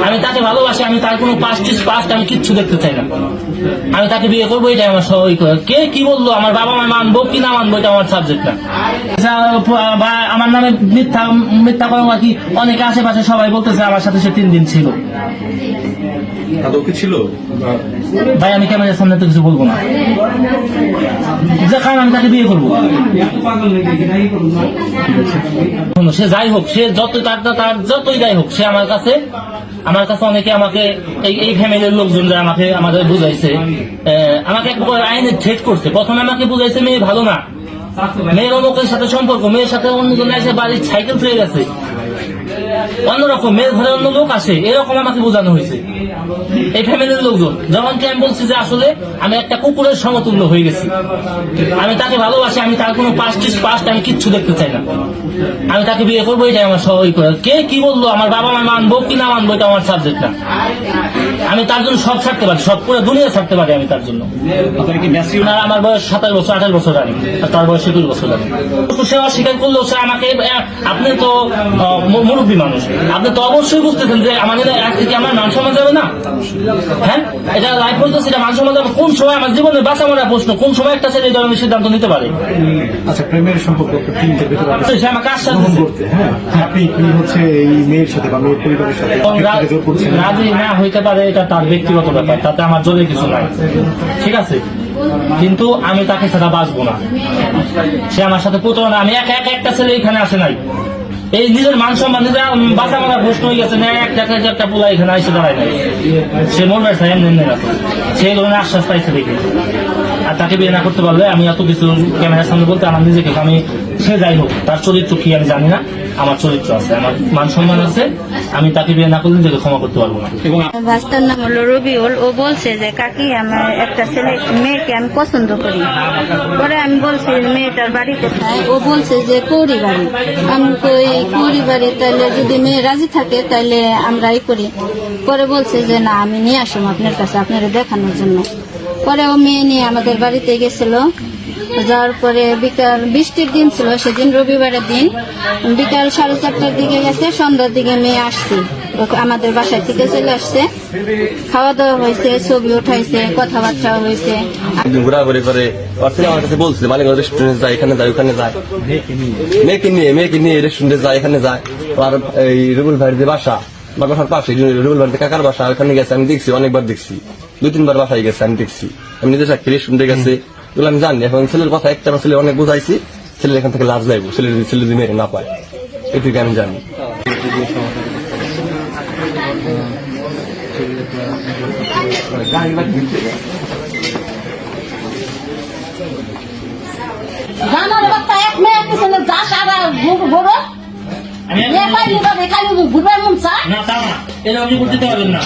আমি তাকে ভালোবাসি, আমি তার কোনো পাস্ট আমি কিচ্ছু দেখতে চাই না। আমি তাকে বিয়ে করবো, এটাই আমার সবাই। কে কি বললো, আমার বাবা মা মানবো কি না মানবো, এটা আমার সাবজেক্ট না। বা আমার নামে মিথ্যা করো কি, অনেকে আশেপাশে সবাই বলতেছে আমার সাথে সে 3 দিন ছিল। ছিল ভাই আমি ক্যামেরার সামনে তো কিছু বলবো না, যে কারণ আমি তাকে বিয়ে করবো। সে যাই হোক, সে যতই তার যতই যাই হোক, সে আমার কাছে অনেকে আমাকে এই ফ্যামিলির লোকজনরা আমাদের বুঝাইছে, আমাকে এক প্রকার আইনের থ্রেট করছে। প্রথমে আমাকে বুঝাইছে মেয়ে ভালো না, মেয়ের অমুকের সাথে সম্পর্ক, মেয়ের সাথে অন্যজন এসে বাড়ির সাইকেল ফেলে গেছে, অন্যরকম মেয়ের ঘরে অন্য লোক আসে, এরকম আমাকে বোঝানো হয়েছে এই ফ্যামিলির লোকজন। যখন কি আমি বলছি যে আসলে আমি একটা কুকুরের সমতুল্য হয়ে গেছি, আমি তাকে ভালোবাসি, আমি তার কোনো পাস্ট আমি কিচ্ছু দেখতে চাই না। আমি তাকে বিয়ে করবো, এটাই আমার সবাই। কে কি বললো, আমার বাবা মা মানবো কি না মানবো, এটা আমার সাবজেক্ট না। আমি তার জন্য সব ছাড়তে পারি, সব পুরো দুনিয়া ছাড়তে পারি আমি তার জন্য। আমার বয়স 27 বছর 28 বছর আগে, আর তার বয়স 21 বছর আগে। সে অস্বীকার করলো, সে আমাকে, আপনি তো মুরব্বী মানুষ, আপনি তো অবশ্যই বুঝতেছেন যে আমাদের আজকে কি আমার মান সম্মান যাবে না? হ্যাঁ, এটা লাইফ বলতেছে, এটা মান সম্মান যাবে। কোন সময় আমার জীবনে বাঁচা মরার প্রশ্ন, কোন সময় একটা ছেলে এই ধরনের সিদ্ধান্ত নিতে পারে? আচ্ছা, প্রেমের সম্পর্ক সে আমাকে আশ্বাস দিচ্ছে, আপনি হচ্ছে এই মেয়ের সাথে বা মেয়ের পরিবারের সাথে রাজি না হইতে পারে, এটা তার ব্যক্তিগত ব্যাপার, তাতে আমার জলে কিছু নাই, ঠিক আছে। কিন্তু আমি তাকে ছাড়া বাঁচবো না। সে আমার সাথে প্রতারণা, আমি একটা ছেলে এখানে আসে নাই, এই নিজের মান সম্মান নিজের বাঁচা মারা প্রশ্ন হয়ে গেছে না, একটা পোলা এখানে এসে দাঁড়ায় নাই, সে মরবে এমনি সেই ধরনের আশ্বাস পাইছে দেখে। আর তাকে বিয়ে না করতে পারলে আমি এত কিছু ক্যামেরার সামনে বলতে আমার নিজেকে, আমি সে যাই হোক তার চরিত্র কি আমি জানি না, আমার চরিত্র আছে, আমার মান সম্মান আছে, আমি তাকে বিয়ে না করলে নিজেকে ক্ষমা করতে পারবো না। ভাস্তার নাম হলো রবিউল। ও বলছে যে কাকি আমার একটা মেয়েকে আমি পছন্দ করি। পরে আমি বলছি মেয়েটার বাড়ি কোথায়, ও বলছে যে কৌরি বাড়ি। আমি কই কৌরি বাড়ি, তাহলে যদি মেয়ে রাজি থাকে তাহলে আমরা করি। পরে বলছে যে না, আমি নিয়ে আসবো আপনার কাছে আপনারা দেখানোর জন্য। পরে ও মেয়ে নিয়ে আমাদের বাড়িতে গেছিল। যাওয়ার পরে বিকাল, বৃষ্টির দিন ছিল সেদিন, রবিবারের দিন, বিকাল 4:30টার দিকে গেছে। সন্ধ্যার দিকে মেয়ে আসছে, আমাদের বাসায় থেকে চলে আসছে। খাওয়া দাওয়া হয়েছে, ছবি উঠাইছে, কথাবার্তা হয়েছে। ঘোরাঘুরি করে আমার কাছে বলছে মালিক রেস্টুরেন্টে যায়, এখানে যায়, ওখানে যায়, মেয়েকে নিয়ে রেস্টুরেন্টে যায়, এখানে যায়। আর এই রুবুল ভাইয়ের যে বাসা, বাসার পাশে রুবুল ভাইয়ের কাকার বাসা, ওখানে গেছে, আমি দেখছি, অনেকবার দেখছি, 2-3 বার বাসায় গেছে, আমি দেখছি। আমি নিজের সাক্ষী রেস্টুরেন্টে গেছে, এগুলো আমি জানি। এখন ছেলের কথা একটা ছেলে অনেক বুঝাইছি, ছেলের এখান থেকে লাজ লাগবো, ছেলে যদি মেরে না পায়, এটুকু আমি জানি। জানার বাচ্চা এক মেয়ে পিছনে যা সারা ঘুরো ঘুরবে মন চা না, তা না, এটা আপনি করতে পারবেন না।